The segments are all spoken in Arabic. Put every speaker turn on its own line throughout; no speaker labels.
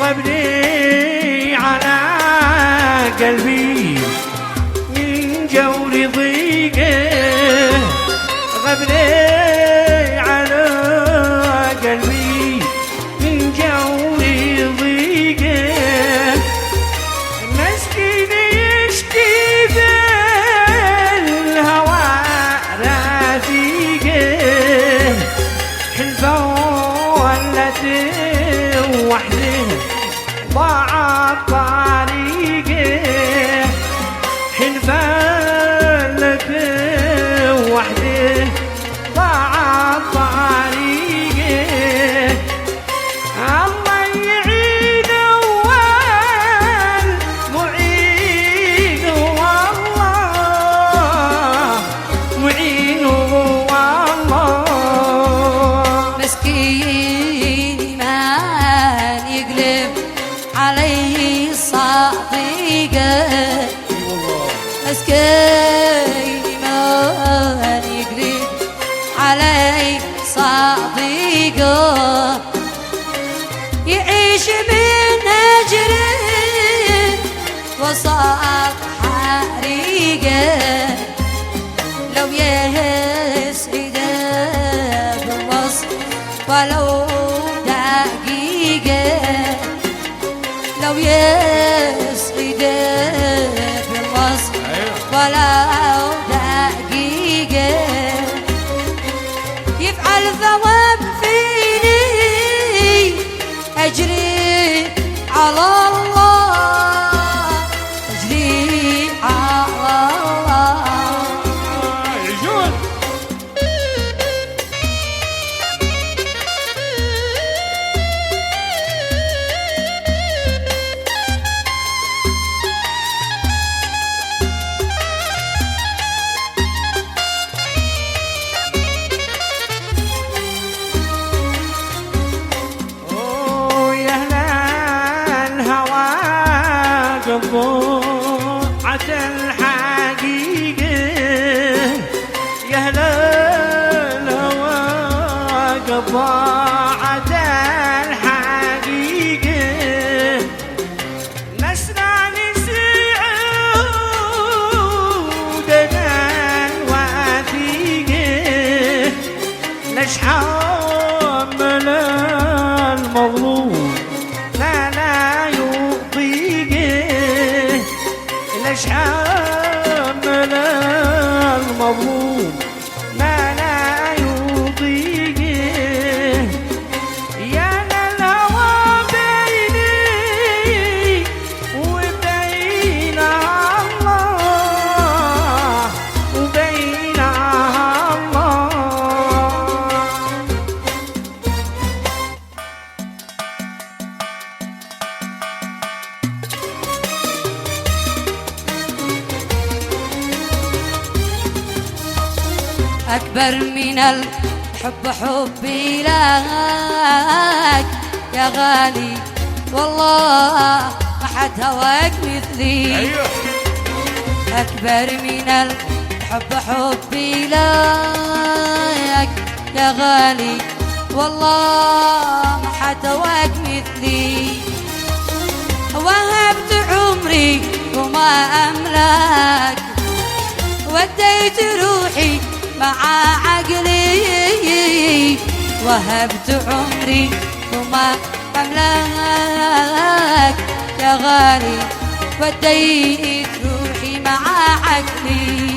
غبني على قلبي من جور ضيقه، غبني على قلبي من جور ضيقه، مسكين يشكي بالهوى رفيقه، حلفه ولته وحده ضاعت طريقه، حلفه ولته وحده ضاعت طريقه، الله يعين أول معين والله معين والله،
مسكين ما يقلب عليه صديقه، مسكين ما يقلب عليه صديقه، يعيش من أجره وسط حريقه، لو يسعده بالوصف ولو دقيقة، لو يسعده بالوصف ولو دقيقة، يفعل ثواب فيني أجري على الله، أجري على الله.
عجول قطوعة الحقيقة، يا أهل الهوى قطوعة الحقيقة، نسنا نسعودنا الوثيقة، نشحمل المظلوم لا يطيقه، نشحمل المظلوم لا يطيقه، يا للهوى بيني وبين الله وبين الله.
أكبر من الحب حبي لك يا غالي، والله ما حد هواك مثلي. أكبر من الحب حبي لك يا غالي، والله ما حد هواك مثلي. وهبت عمري وما أملك، وديت روحي مع عقلي، وهبت عمري وما أملك يا غالي، وديت روحي مع عقلي.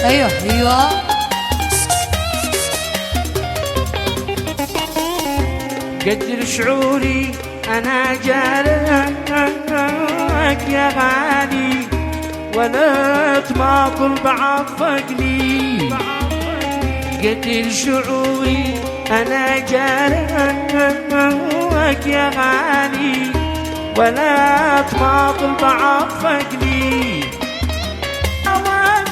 ايوه ايوه
قدر شعوري انا جارك يا غالي، ولا تماطل بعضفقني، قدر شعوري انا جارك يا غالي، ولا تماطل بعضفقني، أوان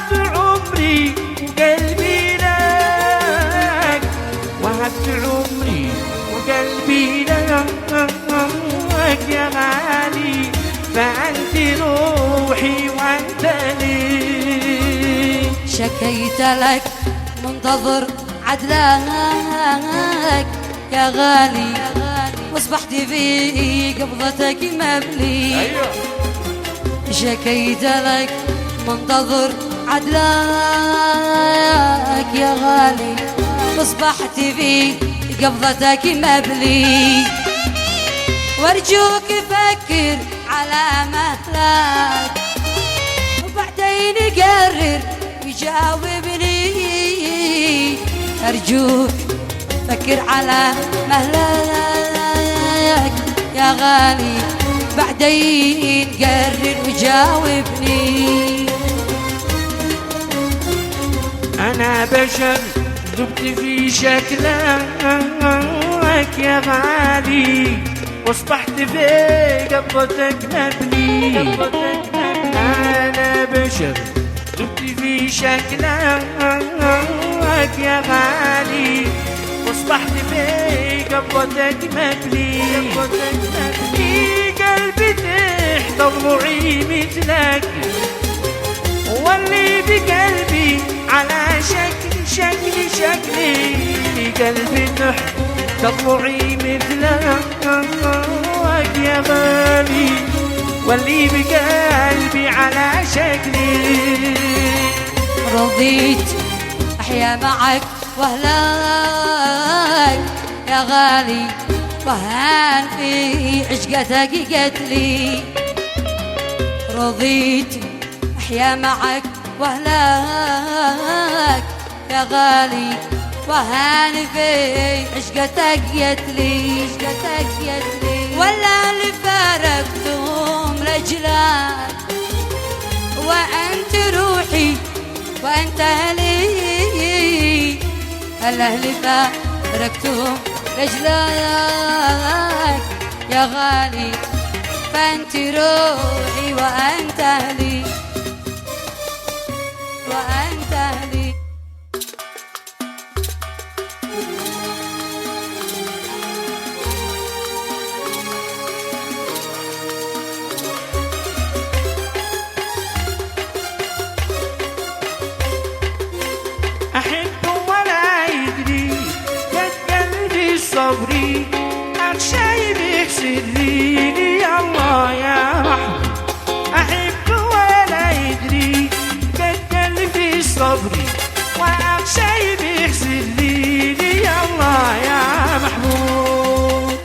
شكيت لك منتظر عدلك يا غالي، واصبحت في قبضتك مبلي.
أيوه.
شكيت لك منتظر عدلك يا غالي، واصبحت في قبضتك مبلي. وارجوك فكر على مهلك وبعدين قرر وجاوبني. ارجوك فكر على مهلك يا غالي، بعدين قرر وجاوبني.
أنا بشر ذبت في شكلك يا غالي، واصبحت في قبضتك مبني. أنا بشر ذبت في شكلك يا غالي، واصبحت في قبضتك مبني. قلبي تحت ضلوعي مثلك، واللي بقلبي على شكلي قلبي تحت ضلوعي مثلك يا غالي، واللي بقلبي على شكلي.
رضيت أحيا معك وأهلك يا غالي، وهان في عشقتك قتلي. رضيت أحيا معك وأهلك يا غالي، وهان في عشقتك قتلي. ولا اللي فارقتهم لأجلك، وأنت روحي وأنت أهلي. الأهل فارقتهم لأجلك يا غالي، فأنت روحي وأنت أهلي، وأنت أهلي.
أحب ولا يدري قد قلبي صبري، أخشى بيحسد لي يا الله يا رحمة. أحب ولا يدري قد قلبي صبري، وأخشى بيحسد لي يا الله يا محبوب.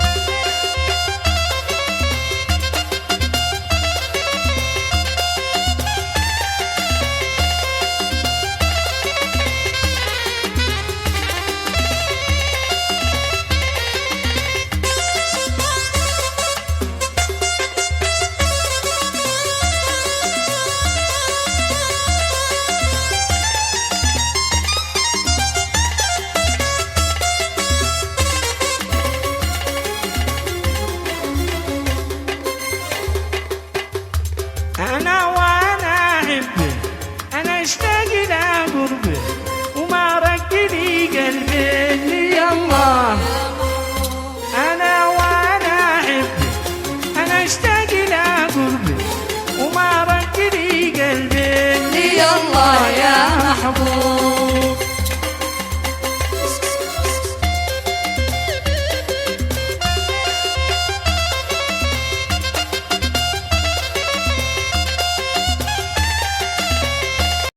أنا وأنا أحبك، أنا اشتقت